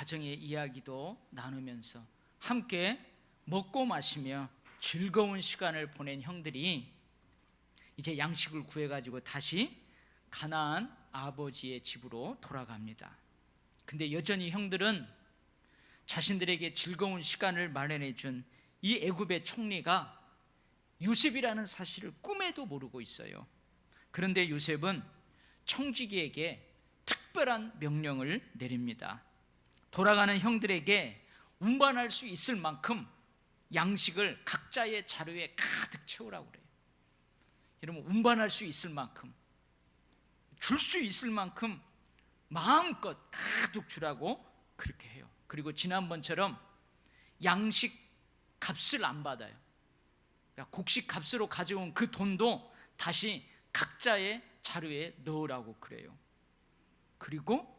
가정의 이야기도 나누면서 함께 먹고 마시며 즐거운 시간을 보낸 형들이 이제 양식을 구해가지고 다시 가나안 아버지의 집으로 돌아갑니다. 근데 여전히 형들은 자신들에게 즐거운 시간을 마련해 준 이 애굽의 총리가 요셉이라는 사실을 꿈에도 모르고 있어요. 그런데 요셉은 청지기에게 특별한 명령을 내립니다. 돌아가는 형들에게 운반할 수 있을 만큼 양식을 각자의 자루에 가득 채우라고 그래요. 여러분, 운반할 수 있을 만큼, 줄 수 있을 만큼 마음껏 가득 주라고 그렇게 해요. 그리고 지난번처럼 양식 값을 안 받아요. 곡식 값으로 가져온 그 돈도 다시 각자의 자루에 넣으라고 그래요. 그리고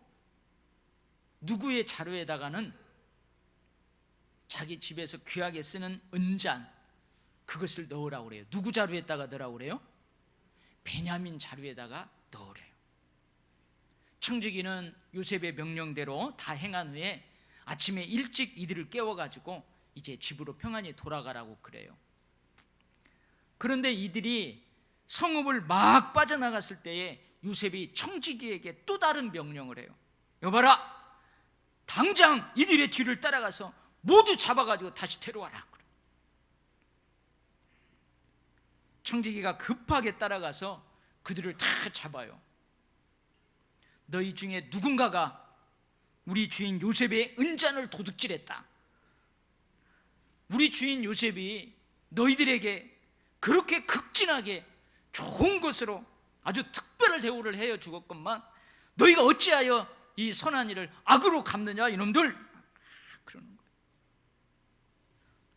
누구의 자루에다가는 자기 집에서 귀하게 쓰는 은잔, 그것을 넣으라고 그래요. 누구 자루에다가 넣으라고 그래요? 베냐민 자루에다가 넣으래요. 청지기는 요셉의 명령대로 다 행한 후에 아침에 일찍 이들을 깨워가지고 이제 집으로 평안히 돌아가라고 그래요. 그런데 이들이 성읍을 막 빠져나갔을 때에 요셉이 청지기에게 또 다른 명령을 해요. 여봐라, 당장 이들의 뒤를 따라가서 모두 잡아가지고 다시 데려와라. 청지기가 급하게 따라가서 그들을 다 잡아요. 너희 중에 누군가가 우리 주인 요셉의 은잔을 도둑질했다. 우리 주인 요셉이 너희들에게 그렇게 극진하게 좋은 것으로 아주 특별한 대우를 해여 주었건만 너희가 어찌하여 이 선한 일을 악으로 갚느냐 이놈들, 그러는 거예요.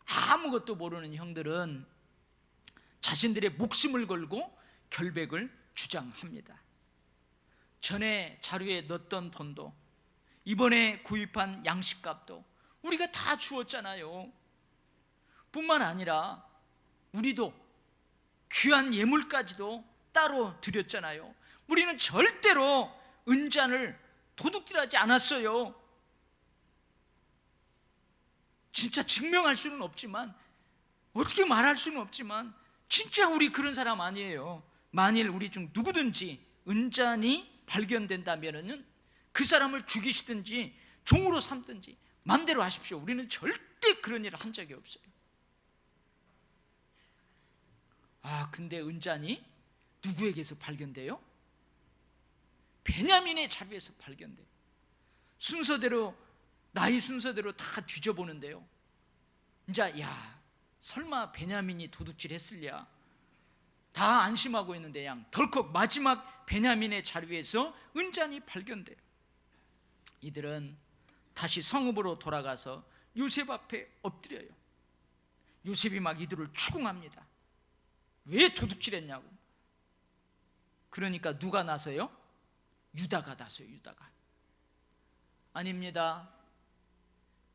아무것도 모르는 형들은 자신들의 목숨을 걸고 결백을 주장합니다. 전에 자루에 넣었던 돈도 이번에 구입한 양식값도 우리가 다 주었잖아요. 뿐만 아니라 우리도 귀한 예물까지도 따로 드렸잖아요. 우리는 절대로 은잔을 도둑질하지 않았어요. 진짜 증명할 수는 없지만, 어떻게 말할 수는 없지만 진짜 우리 그런 사람 아니에요. 만일 우리 중 누구든지 은잔이 발견된다면은 그 사람을 죽이시든지 종으로 삼든지 마음대로 하십시오. 우리는 절대 그런 일을 한 적이 없어요. 근데 은잔이 누구에게서 발견돼요? 베냐민의 자루에서 발견돼요. 순서대로, 나이 순서대로 다 뒤져보는데요, 이제 설마 베냐민이 도둑질 했을랴, 다 안심하고 있는데 덜컥 마지막 베냐민의 자루에서 은잔이 발견돼요. 이들은 다시 성읍으로 돌아가서 요셉 앞에 엎드려요. 요셉이 막 이들을 추궁합니다. 왜 도둑질했냐고. 그러니까 누가 나서요? 유다가 나서요. 유다가. 아닙니다.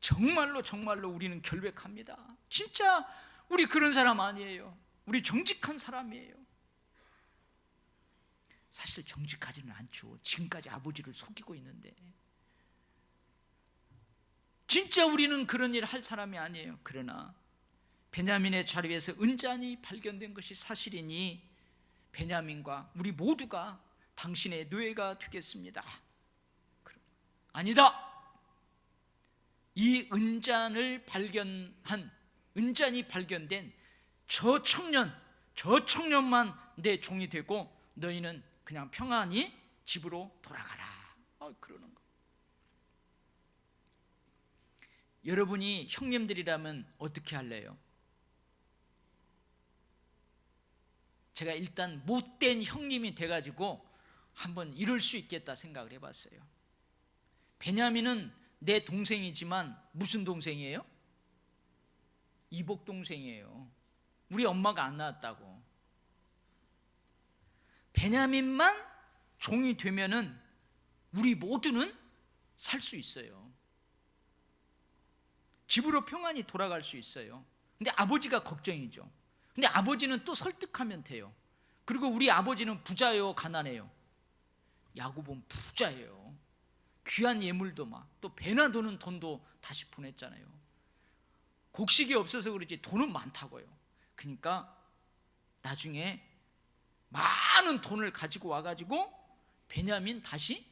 정말로 우리는 결백합니다. 진짜 우리 그런 사람 아니에요. 우리 정직한 사람이에요. 사실 정직하지는 않죠. 지금까지 아버지를 속이고 있는데. 진짜 우리는 그런 일 할 사람이 아니에요. 그러나 베냐민의 자루에서 은잔이 발견된 것이 사실이니 베냐민과 우리 모두가 당신의 노예가 되겠습니다. 아니다. 이 은잔이 발견된 저 청년만 내 종이 되고 너희는 그냥 평안히 집으로 돌아가라. 그러는 거예요. 여러분이 형님들이라면 어떻게 할래요? 제가 일단 못된 형님이 돼가지고 한번 이럴 수 있겠다 생각을 해봤어요. 베냐민은 내 동생이지만 무슨 동생이에요? 이복 동생이에요. 우리 엄마가 안 낳았다고. 베냐민만 종이 되면은 우리 모두는 살 수 있어요. 집으로 평안히 돌아갈 수 있어요. 근데 아버지가 걱정이죠. 근데 아버지는 또 설득하면 돼요. 그리고 우리 아버지는 부자예요, 가난해요? 야곱은 부자예요. 귀한 예물도 막 또 배나 도는 돈도 다시 보냈잖아요. 곡식이 없어서 그렇지 돈은 많다고요. 그러니까 나중에 많은 돈을 가지고 와가지고 베냐민 다시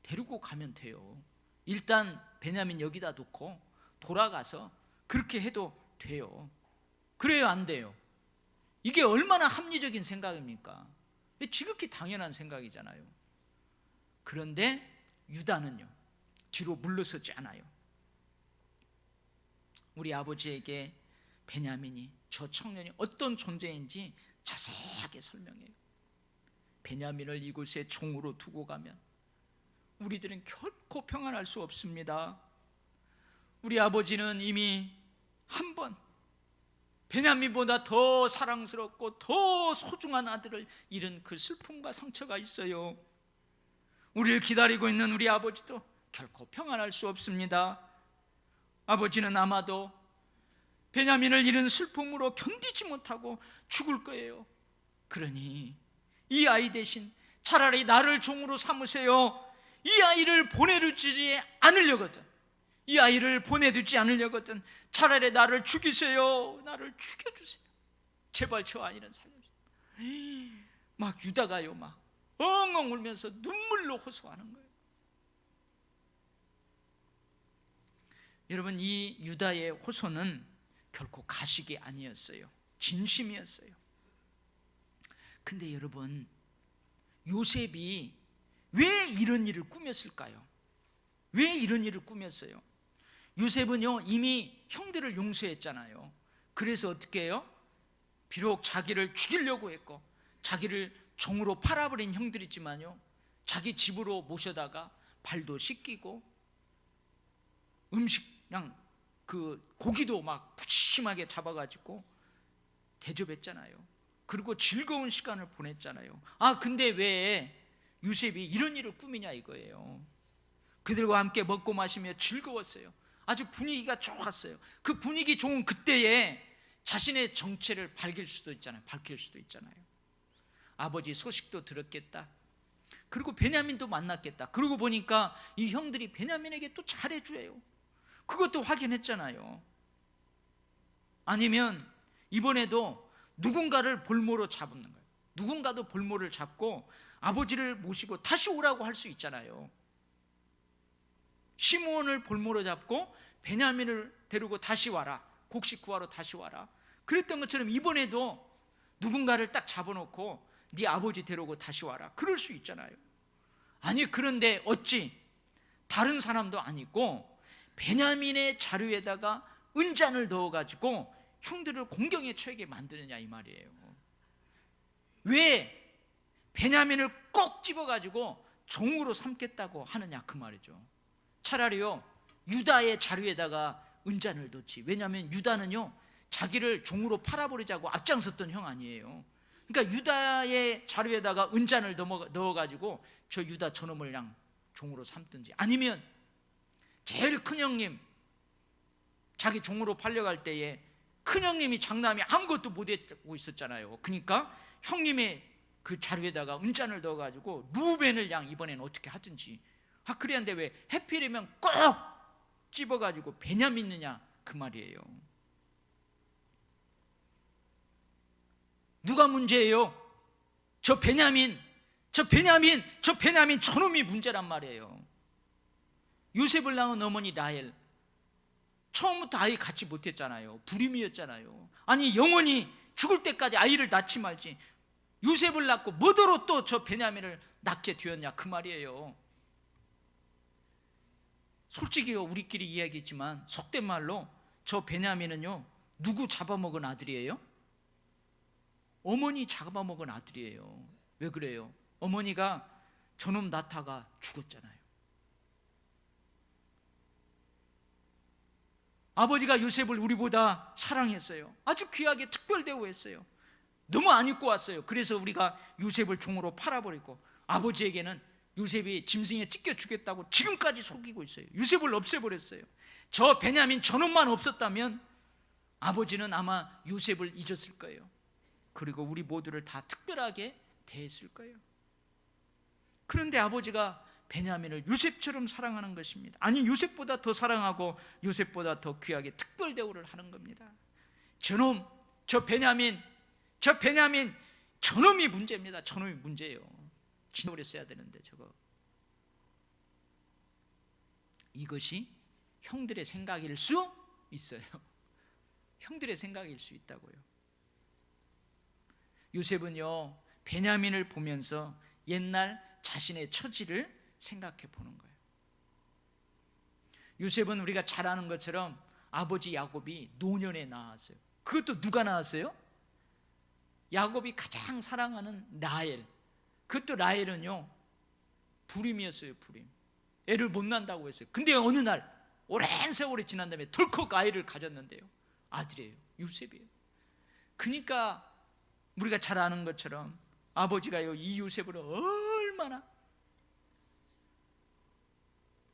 데리고 가면 돼요. 일단 베냐민 여기다 놓고 돌아가서 그렇게 해도 돼요. 그래요, 안 돼요? 이게 얼마나 합리적인 생각입니까? 지극히 당연한 생각이잖아요. 그런데 유다는요, 뒤로 물러서지 않아요. 우리 아버지에게 베냐민이, 저 청년이 어떤 존재인지 자세하게 설명해요. 베냐민을 이곳에 종으로 두고 가면 우리들은 결코 평안할 수 없습니다. 우리 아버지는 이미 한 번 베냐민보다 더 사랑스럽고 더 소중한 아들을 잃은 그 슬픔과 상처가 있어요. 우리를 기다리고 있는 우리 아버지도 결코 평안할 수 없습니다. 아버지는 아마도 베냐민을 잃은 슬픔으로 견디지 못하고 죽을 거예요. 그러니 이 아이 대신 차라리 나를 종으로 삼으세요. 이 아이를 보내두지 않으려거든, 이 아이를 보내두지 않으려거든 차라리 나를 죽이세요. 나를 죽여주세요. 제발 저 아이는 살려주세요. 막 유다가요, 막 엉엉 울면서 눈물로 호소하는 거예요. 여러분, 이 유다의 호소는 결코 가식이 아니었어요. 진심이었어요. 근데 여러분, 요셉이 왜 이런 일을 꾸몄을까요? 왜 이런 일을 꾸몄어요? 요셉은요, 이미 형들을 용서했잖아요. 그래서 어떻게 해요? 비록 자기를 죽이려고 했고 자기를 종으로 팔아버린 형들이지만요, 자기 집으로 모셔다가 발도 씻기고 음식량 그 고기도 막 푸짐하게 잡아가지고 대접했잖아요. 그리고 즐거운 시간을 보냈잖아요. 근데 왜 요셉이 이런 일을 꾸미냐 이거예요. 그들과 함께 먹고 마시며 즐거웠어요. 아주 분위기가 좋았어요. 그 분위기 좋은 그때에 자신의 정체를 밝힐 수도 있잖아요. 아버지 소식도 들었겠다. 그리고 베냐민도 만났겠다. 그러고 보니까 이 형들이 베냐민에게 또 잘해줘요. 그것도 확인했잖아요. 아니면 이번에도 누군가를 볼모로 잡는 거예요. 누군가도 볼모를 잡고 아버지를 모시고 다시 오라고 할 수 있잖아요. 시므온을 볼모로 잡고 베냐민을 데리고 다시 와라, 곡식 구하러 다시 와라, 그랬던 것처럼 이번에도 누군가를 딱 잡아놓고 네 아버지 데리고 다시 와라, 그럴 수 있잖아요. 아니, 그런데 어찌 다른 사람도 아니고 베냐민의 자루에다가 은잔을 넣어가지고 형들을 공경에 처하게 만드느냐 이 말이에요. 왜 베냐민을 꼭 집어가지고 종으로 삼겠다고 하느냐 그 말이죠. 차라리요, 유다의 자루에다가 은잔을 넣지. 왜냐하면 유다는요, 자기를 종으로 팔아버리자고 앞장섰던 형 아니에요. 그러니까 유다의 자루에다가 은잔을 넣어가지고 저 유다 저놈을 그냥 종으로 삼든지, 아니면 제일 큰 형님 자기 종으로 팔려갈 때에 큰 형님이 장남이 아무것도 못하고 있었잖아요. 그러니까 형님의 그 자루에다가 은잔을 넣어가지고 루벤을 양 이번에는 어떻게 하든지. 그래야는데 왜 해필이면 꼭 집어가지고 베냐민 넣느냐 그 말이에요. 누가 문제예요? 저 베냐민 저놈이 문제란 말이에요. 요셉을 낳은 어머니 라헬, 처음부터 아이 갖지 못했잖아요. 불임이었잖아요. 아니, 영원히 죽을 때까지 아이를 낳지 말지 요셉을 낳고 뭐더러 또 저 베냐민을 낳게 되었냐 그 말이에요. 솔직히요, 우리끼리 이야기했지만 속된 말로 저 베냐민은요, 누구 잡아먹은 아들이에요? 어머니 잡아먹은 아들이에요. 왜 그래요? 어머니가 저놈 낳다가 죽었잖아요. 아버지가 요셉을 우리보다 사랑했어요. 아주 귀하게 특별 대우했어요. 너무 안 입고 왔어요. 그래서 우리가 요셉을 종으로 팔아버리고 아버지에게는 요셉이 짐승에 찢겨 죽였다고 지금까지 속이고 있어요. 요셉을 없애버렸어요. 저 베냐민 저놈만 없었다면 아버지는 아마 요셉을 잊었을 거예요. 그리고 우리 모두를 다 특별하게 대했을 거예요. 그런데 아버지가 베냐민을 요셉처럼 사랑하는 것입니다. 아니, 요셉보다 더 사랑하고 요셉보다 더 귀하게 특별 대우를 하는 겁니다. 저놈, 저 베냐민, 저놈이 문제입니다. 저놈이 문제예요. 지나버렸어야 되는데 저거. 이것이 형들의 생각일 수 있어요. 형들의 생각일 수 있다고요. 요셉은요, 베냐민을 보면서 옛날 자신의 처지를 생각해 보는 거예요. 요셉은 우리가 잘 아는 것처럼 아버지 야곱이 노년에 낳았어요. 그것도 누가 낳았어요? 야곱이 가장 사랑하는 라헬. 그것도 라헬은요, 불임이었어요. 불임. 애를 못 낳는다고 했어요. 근데 어느 날 오랜 세월이 지난 다음에 덜컥 아이를 가졌는데요, 아들이에요. 요셉이에요. 그러니까 우리가 잘 아는 것처럼 아버지가요, 이 요셉을 얼마나,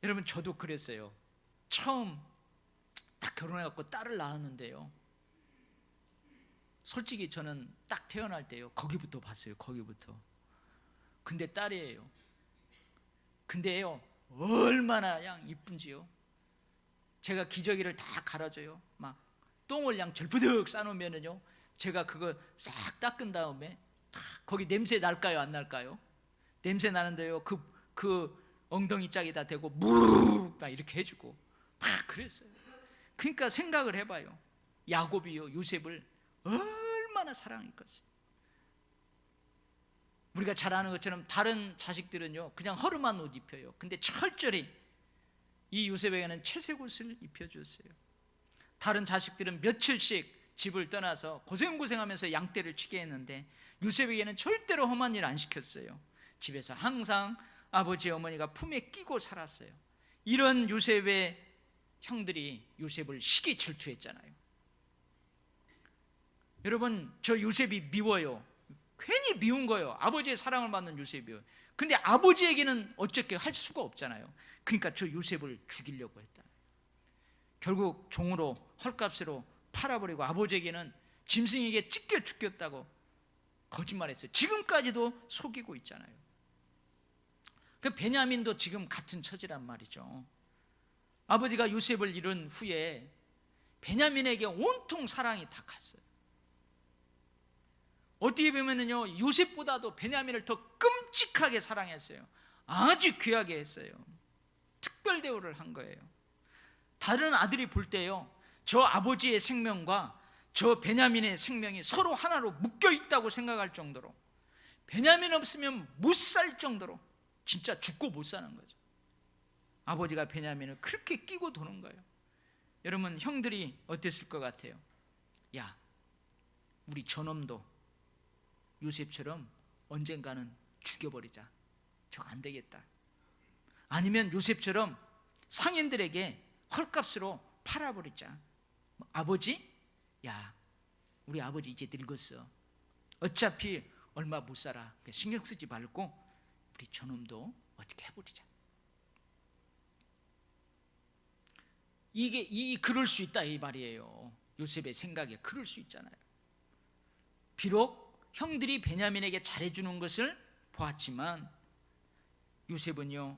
여러분 저도 그랬어요. 처음 딱 결혼해갖고 딸을 낳았는데요, 솔직히 저는 딱 태어날 때요, 거기부터 봤어요. 거기부터. 근데 딸이에요. 근데요, 얼마나 양 이쁜지요. 제가 기저귀를 다 갈아줘요. 막 똥을 양 절부득 싸놓으면은요, 제가 그거 싹 닦은 다음에 거기 냄새 날까요, 안 날까요? 냄새 나는데요, 그 엉덩이 짝에다 대고 무르르 막 이렇게 해주고 막 그랬어요. 그러니까 생각을 해봐요. 야곱이요, 요셉을 얼마나 사랑했겠어요. 우리가 잘 아는 것처럼 다른 자식들은요, 그냥 허름한 옷 입혀요. 근데 철저히 이 요셉에게는 채색 옷을 입혀줬어요. 다른 자식들은 며칠씩 집을 떠나서 고생하면서 양떼를 치게 했는데 요셉에게는 절대로 험한 일 안 시켰어요. 집에서 항상 아버지 어머니가 품에 끼고 살았어요. 이런 요셉의 형들이 요셉을 시기 질투했잖아요. 여러분, 저 요셉이 미워요. 괜히 미운 거예요. 아버지의 사랑을 받는 요셉이요. 근데 아버지에게는 어떻게 할 수가 없잖아요. 그러니까 저 요셉을 죽이려고 했다. 결국 종으로, 헐값으로 팔아버리고 아버지에게는 짐승에게 찢겨 죽였다고 거짓말했어요. 지금까지도 속이고 있잖아요. 그 베냐민도 지금 같은 처지란 말이죠. 아버지가 요셉을 잃은 후에 베냐민에게 온통 사랑이 다 갔어요. 어떻게 보면은요, 요셉보다도 베냐민을 더 끔찍하게 사랑했어요. 아주 귀하게 했어요. 특별 대우를 한 거예요. 다른 아들이 볼 때요, 저 아버지의 생명과 저 베냐민의 생명이 서로 하나로 묶여 있다고 생각할 정도로, 베냐민 없으면 못 살 정도로 진짜 죽고 못 사는 거죠. 아버지가 베냐민을 그렇게 끼고 도는 거예요. 여러분, 형들이 어땠을 것 같아요? 야, 우리 저놈도 요셉처럼 언젠가는 죽여버리자. 저거 안 되겠다. 아니면 요셉처럼 상인들에게 헐값으로 팔아버리자. 아버지? 야, 우리 아버지 이제 늙었어. 어차피 얼마 못 살아. 신경 쓰지 말고 우리 저놈도 어떻게 해버리자. 그럴 수 있다 이 말이에요. 요셉의 생각에 그럴 수 있잖아요. 비록 형들이 베냐민에게 잘해주는 것을 보았지만 요셉은요,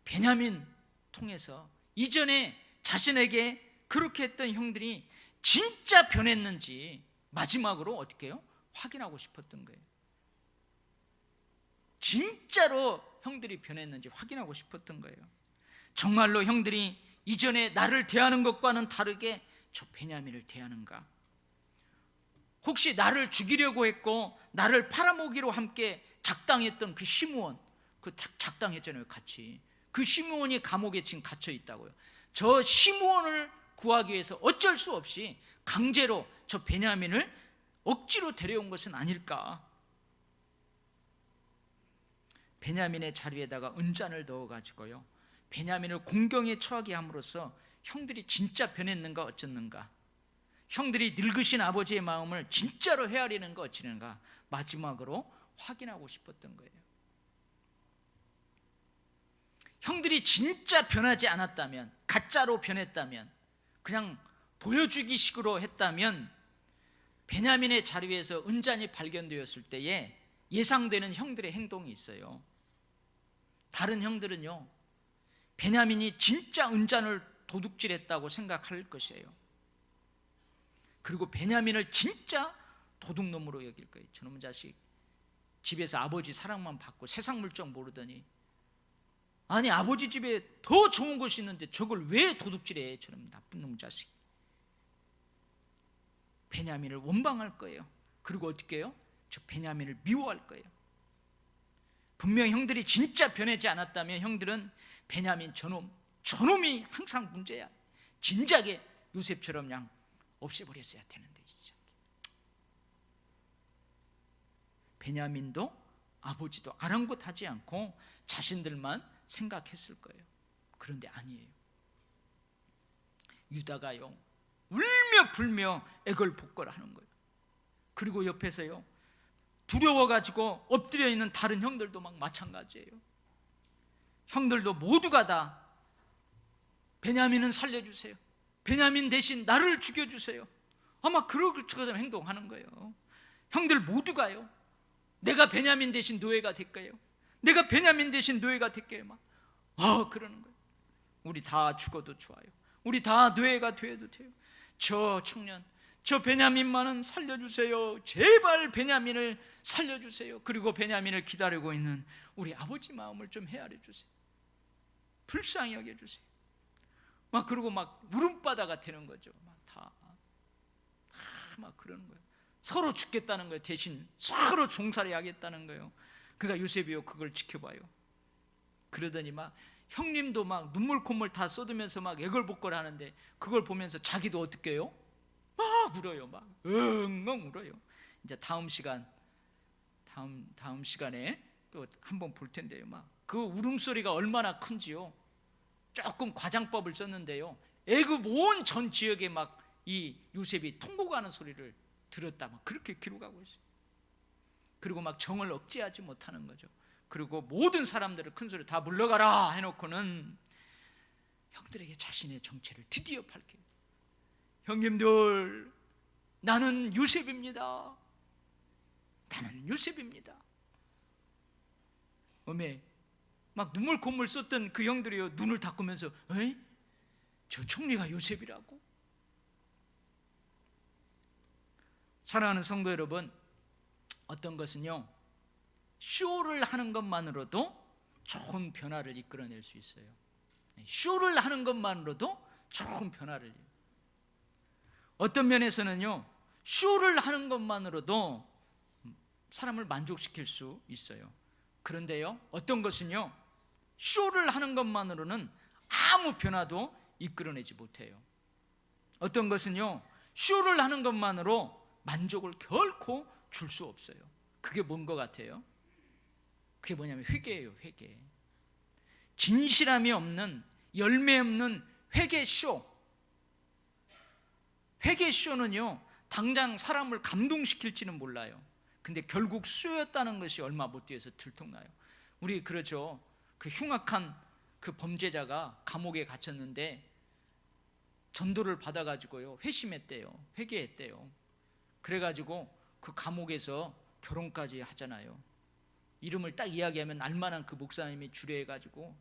베냐민 통해서 이전에 자신에게 그렇게 했던 형들이 진짜 변했는지 마지막으로 어떻게 해요? 확인하고 싶었던 거예요. 진짜로 형들이 변했는지 확인하고 싶었던 거예요. 정말로 형들이 이전에 나를 대하는 것과는 다르게 저 베냐민을 대하는가? 혹시 나를 죽이려고 했고 나를 팔아먹기로 함께 작당했던 그 시므온, 그 작당했잖아요, 같이. 그 시므온이 감옥에 지금 갇혀 있다고요. 저 시므온을 구하기 위해서 어쩔 수 없이 강제로 저 베냐민을 억지로 데려온 것은 아닐까? 베냐민의 자리에다가 은잔을 넣어가지고요, 베냐민을 공경에 처하게 함으로써 형들이 진짜 변했는가 어쩌는가, 형들이 늙으신 아버지의 마음을 진짜로 헤아리는가 어찌는가 마지막으로 확인하고 싶었던 거예요. 형들이 진짜 변하지 않았다면, 가짜로 변했다면, 그냥 보여주기 식으로 했다면 베냐민의 자리에서 은잔이 발견되었을 때에 예상되는 형들의 행동이 있어요. 다른 형들은요, 베냐민이 진짜 은잔을 도둑질했다고 생각할 것이에요. 그리고 베냐민을 진짜 도둑놈으로 여길 거예요. 저놈의 자식, 집에서 아버지 사랑만 받고 세상 물정 모르더니, 아니 아버지 집에 더 좋은 것이 있는데 저걸 왜 도둑질해, 저놈 나쁜 놈 자식. 베냐민을 원망할 거예요. 그리고 어떻게 해요? 저 베냐민을 미워할 거예요. 분명 형들이 진짜 변하지 않았다면 형들은 베냐민 저놈이 항상 문제야, 진작에 요셉처럼 그냥 없애버렸어야 되는데. 베냐민도 아버지도 아랑곳하지 않고 자신들만 생각했을 거예요. 그런데 아니에요. 유다가요, 울며 불며 애걸복걸하는 거예요. 그리고 옆에서요, 두려워가지고 엎드려 있는 다른 형들도 막 마찬가지예요. 형들도 모두가 다 베냐민은 살려주세요, 베냐민 대신 나를 죽여주세요, 아마 그럴 것처럼 행동하는 거예요. 형들 모두가요, 내가 베냐민 대신 노예가 될까요? 내가 베냐민 대신 노예가 될까요? 막 그러는 거예요. 우리 다 죽어도 좋아요, 우리 다 노예가 돼도 돼요, 저 청년, 저 베냐민만은 살려주세요, 제발 베냐민을 살려주세요. 그리고 베냐민을 기다리고 있는 우리 아버지 마음을 좀 헤아려 주세요, 불쌍히 여겨주세요. 그리고 막 울음바다가 되는 거죠. 막 그러는 거예요. 서로 죽겠다는 거예요. 대신 서로 종살이 하겠다는 거예요. 그러니까 요셉이요, 그걸 지켜봐요. 그러더니 막 형님도 막 눈물 콧물 다 쏟으면서 막 애걸복걸 하는데, 그걸 보면서 자기도 어떻게 해요? 막 울어요. 막 엉엉 울어요. 이제 다음 시간에 또 한번 볼 텐데요, 막 그 울음소리가 얼마나 큰지요, 조금 과장법을 썼는데요, 애굽 온 전 지역에 막 이 요셉이 통곡하는 소리를 들었다, 막 그렇게 기록하고 있어요. 그리고 막 정을 억제하지 못하는 거죠. 그리고 모든 사람들을 큰 소리 다 물러가라 해놓고는 형들에게 자신의 정체를 드디어 밝혀요. 형님들, 나는 요셉입니다. 나는 요셉입니다. 막 눈물 콧물 쏟던 그 형들이요, 눈을 닦으면서 저 총리가 요셉이라고? 사랑하는 성도 여러분, 어떤 것은요, 쇼를 하는 것만으로도 좋은 변화를 이끌어낼 수 있어요. 쇼를 하는 것만으로도 좋은 변화를. 어떤 면에서는요, 쇼를 하는 것만으로도 사람을 만족시킬 수 있어요. 그런데요, 어떤 것은요, 쇼를 하는 것만으로는 아무 변화도 이끌어내지 못해요. 어떤 것은요, 쇼를 하는 것만으로 만족을 결코 줄 수 없어요. 그게 뭔 것 같아요? 그게 뭐냐면 회개예요. 회개. 진실함이 없는, 열매 없는 회개쇼. 회개쇼는요, 당장 사람을 감동시킬지는 몰라요. 근데 결국 쇼였다는 것이 얼마 못 뒤에서 들통나요. 우리 그러죠, 그 흉악한 그 범죄자가 감옥에 갇혔는데 전도를 받아가지고요, 회심했대요, 회개했대요. 그래가지고 그 감옥에서 결혼까지 하잖아요. 이름을 딱 이야기하면 알만한 그 목사님이 주례해가지고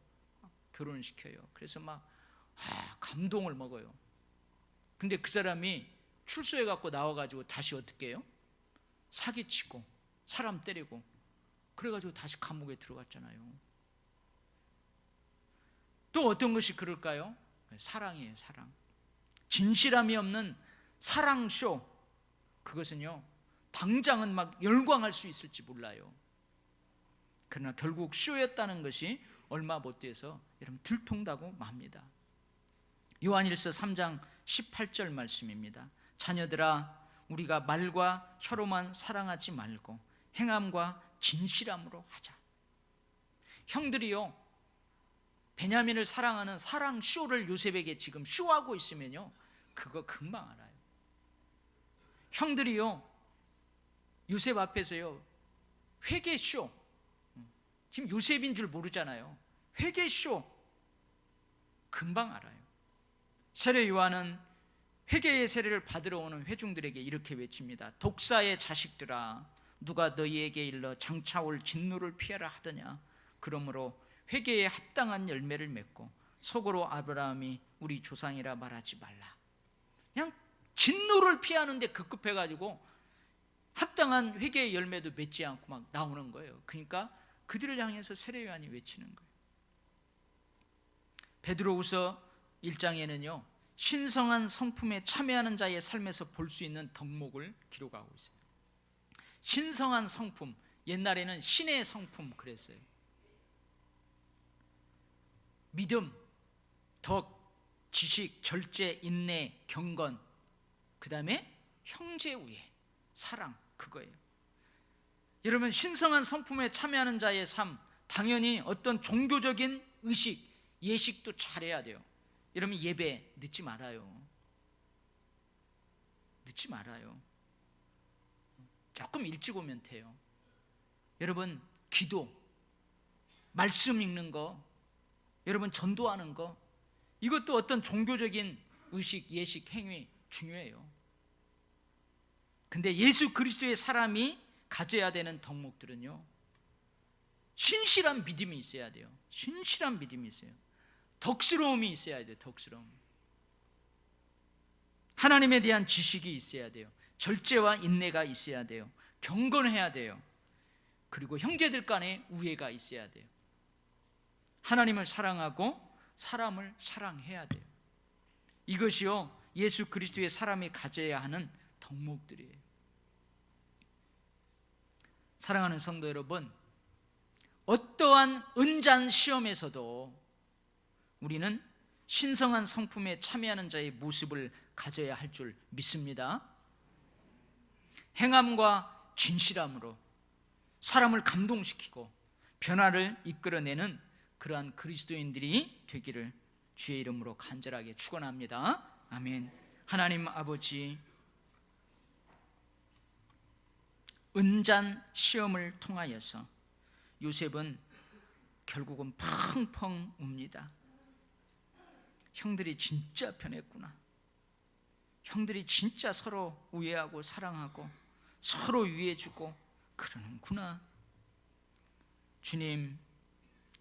결혼을 시켜요. 그래서 막 감동을 먹어요. 근데 그 사람이 출소해갖고 나와가지고 다시 어떻게 해요? 사기치고 사람 때리고 그래가지고 다시 감옥에 들어갔잖아요. 또 어떤 것이 그럴까요? 사랑이에요. 사랑. 진실함이 없는 사랑쇼. 그것은요, 당장은 막 열광할 수 있을지 몰라요. 그러나 결국 쇼였다는 것이 얼마 못 돼서 여러분 들통나고 맙니다. 요한일서 3장 18절 말씀입니다. 자녀들아, 우리가 말과 혀로만 사랑하지 말고 행함과 진실함으로 하자. 형들이요, 베냐민을 사랑하는 사랑 쇼를 요셉에게 지금 쇼하고 있으면요, 그거 금방 알아요. 형들이요, 요셉 앞에서요, 회개쇼, 지금 요셉인 줄 모르잖아요. 회개쇼 금방 알아요. 세례 요한은 회개의 세례를 받으러 오는 회중들에게 이렇게 외칩니다. 독사의 자식들아, 누가 너희에게 일러 장차 올 진노를 피하라 하더냐? 그러므로 회개에 합당한 열매를 맺고 속으로 아브라함이 우리 조상이라 말하지 말라. 그냥 진노를 피하는데 급급해가지고 합당한 회개의 열매도 맺지 않고 막 나오는 거예요. 그러니까 그들을 향해서 세례 요한이 외치는 거예요. 베드로후서 1장에는요 신성한 성품에 참여하는 자의 삶에서 볼 수 있는 덕목을 기록하고 있어요. 신성한 성품, 옛날에는 신의 성품 그랬어요. 믿음, 덕, 지식, 절제, 인내, 경건, 그 다음에 형제우애, 사랑, 그거예요. 여러분, 신성한 성품에 참여하는 자의 삶, 당연히 어떤 종교적인 의식, 예식도 잘해야 돼요. 여러분, 예배 늦지 말아요. 늦지 말아요. 조금 일찍 오면 돼요. 여러분, 기도, 말씀 읽는 거, 여러분 전도하는 거, 이것도 어떤 종교적인 의식, 예식, 행위 중요해요. 근데 예수 그리스도의 사람이 가져야 되는 덕목들은요 신실한 믿음이 있어야 돼요. 신실한 믿음이 있어요. 덕스러움이 있어야 돼요. 덕스러움. 하나님에 대한 지식이 있어야 돼요. 절제와 인내가 있어야 돼요. 경건해야 돼요. 그리고 형제들 간에 우애가 있어야 돼요. 하나님을 사랑하고 사람을 사랑해야 돼요. 이것이요 예수 그리스도의 사람이 가져야 하는 덕목들이에요. 사랑하는 성도 여러분, 어떠한 은잔 시험에서도 우리는 신성한 성품에 참여하는 자의 모습을 가져야 할 줄 믿습니다. 행함과 진실함으로 사람을 감동시키고 변화를 이끌어내는 그러한 그리스도인들이 되기를 주의 이름으로 간절하게 축원합니다. 아멘. 하나님 아버지, 은잔 시험을 통하여서 요셉은 결국은 펑펑 웁니다. 형들이 진짜 변했구나. 형들이 진짜 서로 우애하고 사랑하고 서로 위해주고 그러는구나. 주님,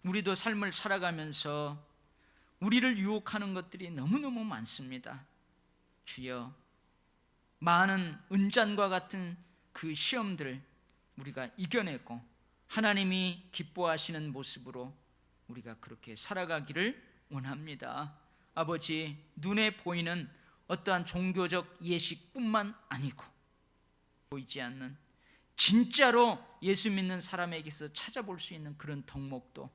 우리도 삶을 살아가면서 우리를 유혹하는 것들이 너무너무 많습니다. 주여, 많은 은잔과 같은 그 시험들 우리가 이겨내고 하나님이 기뻐하시는 모습으로 우리가 그렇게 살아가기를 원합니다. 아버지, 눈에 보이는 어떠한 종교적 예식뿐만 아니고 보이지 않는 진짜로 예수 믿는 사람에게서 찾아볼 수 있는 그런 덕목도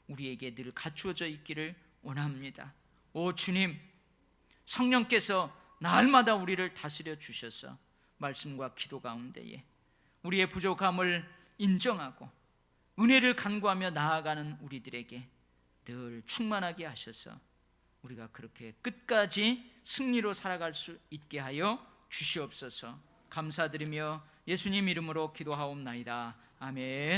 우리에게 늘 갖추어져 있기를 원합니다. 오 주님, 성령께서 날마다 우리를 다스려 주셔서 말씀과 기도 가운데에 우리의 부족함을 인정하고 은혜를 간구하며 나아가는 우리들에게 늘 충만하게 하셔서 우리가 그렇게 끝까지 승리로 살아갈 수 있게 하여 주시옵소서. 감사드리며 예수님 이름으로 기도하옵나이다. 아멘.